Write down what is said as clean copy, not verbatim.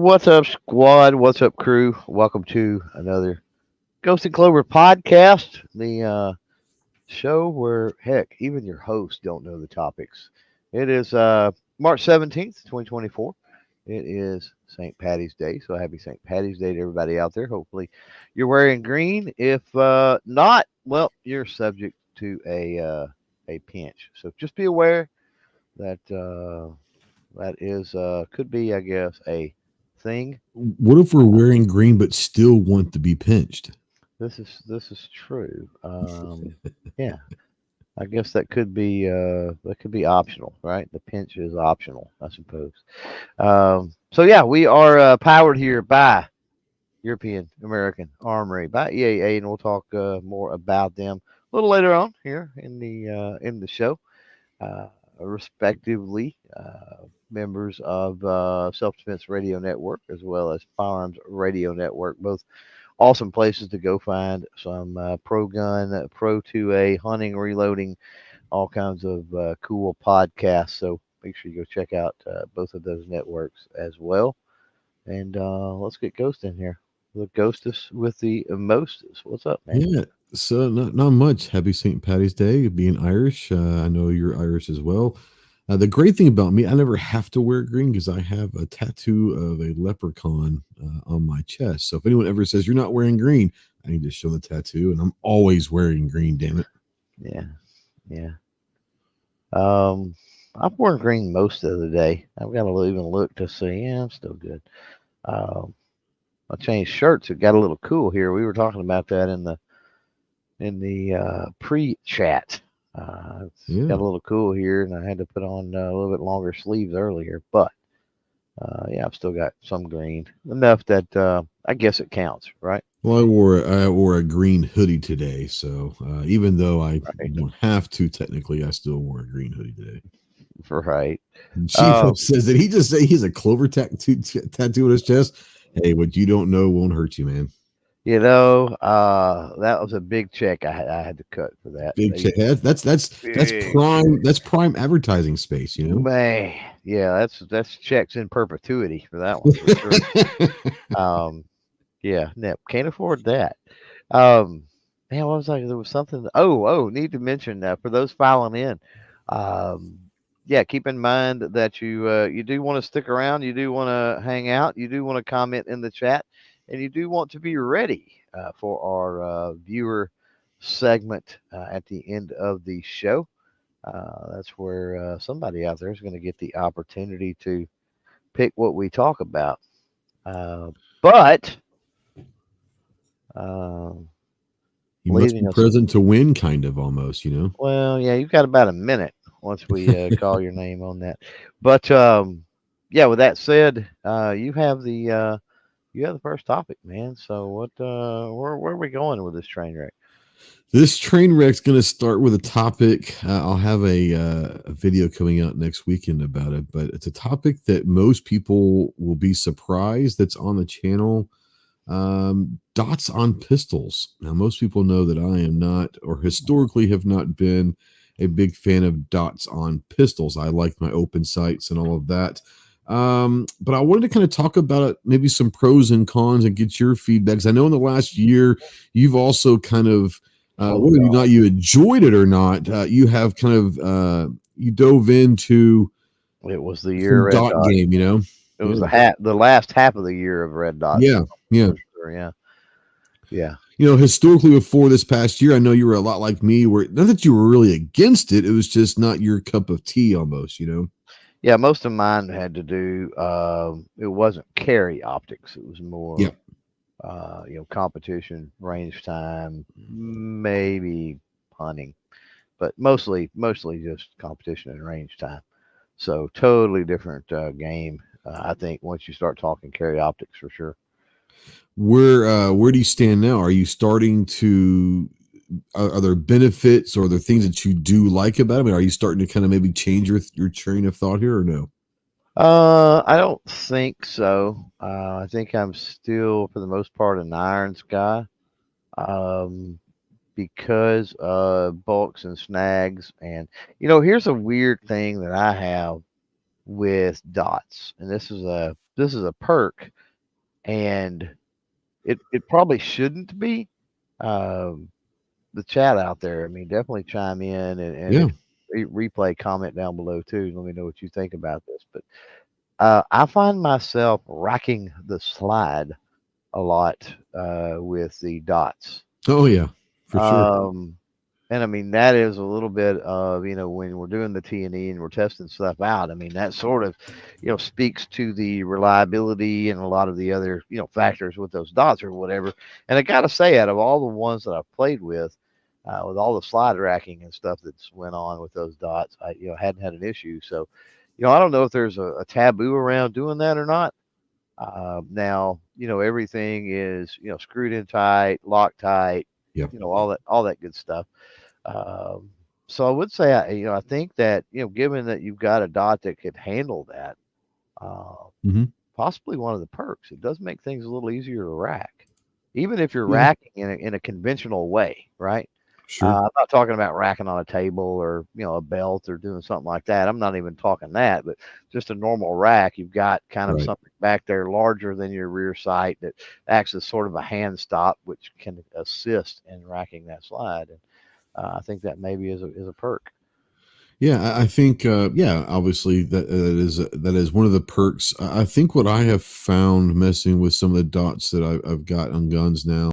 What's up, squad? What's up, crew? Welcome to another Ghost Clover Podcast, the show where, heck, even your hosts don't know the topics. It is March 17th, 2024. It is St. Patty's Day, so happy St. Patty's Day to everybody out there. Hopefully, you're wearing green. If not, well, you're subject to a pinch. So just be aware that that is could be, I guess, a thing. What if we're wearing green but still want to be pinched? This is true. Yeah, I guess that could be optional, right? The pinch is optional, I suppose. So yeah, we are powered here by European American Armory by EAA, and we'll talk more about them a little later on here in the show, respectively. Members of Self Defense Radio Network as well as Firearms Radio Network, both awesome places to go find some pro gun, pro 2A, hunting, reloading, all kinds of cool podcasts. So make sure you go check out both of those networks as well. And let's get Ghost in here. The Ghostess with the mostest. What's up, man? Yeah. So not much. Happy St. Patty's Day. Being Irish, I know you're Irish as well. The great thing about me, I never have to wear green because I have a tattoo of a leprechaun on my chest. So if anyone ever says you're not wearing green, I can just show the tattoo, and I'm always wearing green. Damn it. Yeah, yeah. I've worn green most of the day. I've got to even look to see. Yeah, I'm still good. Um, I changed shirts. It got a little cool here. We were talking about that in the pre-chat. It's Yeah. got a little cool here, and I had to put on a little bit longer sleeves earlier. But yeah, I've still got some green enough that I guess it counts, right? Well, I wore a green hoodie today, so even though I Right, don't have to, technically, I still wore a green hoodie today. right. Chico says that he just say he's a CloverTac tattoo on his chest. Hey, what you don't know won't hurt you, man. That was a big check I had to cut for that. Big check. That's Big prime. That's prime advertising space. You know. man, yeah, that's checks in perpetuity for that one for sure. Yeah, no, can't afford that. Um, man, what was I? There was something. Oh, need to mention for those filing in. Um, yeah, keep in mind that you do want to stick around. You do want to hang out. You do want to comment in the chat, and you do want to be ready for our viewer segment at the end of the show. That's where somebody out there is going to get the opportunity to pick what we talk about. But um, You must be leaving us, present to win, kind of almost. You know. well, yeah, you've got about a minute once we call your name on that. But yeah, with that said, you have the first topic, man. So where are we going with this train wreck? This train wreck's going to start with a topic. I'll have a video coming out next weekend about it, but it's a topic that most people will be surprised that's on the channel. Dots on pistols. Now, most people know that I am not, or historically have not been, a big fan of dots on pistols. I like my open sights and all of that. But I wanted to kind of talk about it, maybe some pros and cons, and get your feedback. Because I know in the last year you've also kind of whether or not you enjoyed it or not, you have kind of you dove into It was the year Red dot Dot. game, you know. It was the last half of the year of Red Dot. Yeah, yeah. For sure, yeah, yeah. You know, historically before this past year, I know you were a lot like me, where not that you were really against it, it was just not your cup of tea almost, you know. Yeah, most of mine had to do. It wasn't carry optics. It was more, Yeah. Competition, range time, maybe hunting, but mostly just competition and range time. So totally different game. I think once you start talking carry optics for sure. Where do you stand now? Are you starting to are there benefits or are there things that you do like about it? I mean, are you starting to kind of maybe change your train of thought here or no? I don't think so. I think I'm still, for the most part, an irons guy. Um, because bulks and snags, and here's a weird thing that I have. with dots, and this is a perk, and it probably shouldn't be. Um, the chat out there, I mean, definitely chime in, and Yeah. if replay, comment down below too. Let me know what you think about this. But I find myself racking the slide a lot with the dots. Oh yeah, for sure. Um, and I mean, that is a little bit of, when we're doing the T&E and we're testing stuff out, I mean, that sort of, speaks to the reliability and a lot of the other, factors with those dots or whatever. And I got to say, out of all the ones that I've played with all the slide racking and stuff that's went on with those dots, I, hadn't had an issue. So, I don't know if there's a taboo around doing that or not. Now, everything is, screwed in tight, locked tight, Yep. all that good stuff. Um, so I would say, I think that, given that you've got a dot that could handle that, uh, Hmm. possibly one of the perks, it does make things a little easier to rack, even if you're Yeah. racking in a conventional way, right? Sure. I'm not talking about racking on a table or, a belt or doing something like that. I'm not even talking that, but just a normal rack. You've got kind of Right. something back there larger than your rear sight that acts as sort of a hand stop, which can assist in racking that slide. And I think that maybe is a perk. Yeah, I think yeah, obviously that is one of the perks. I think what I have found messing with some of the dots that I've got on guns now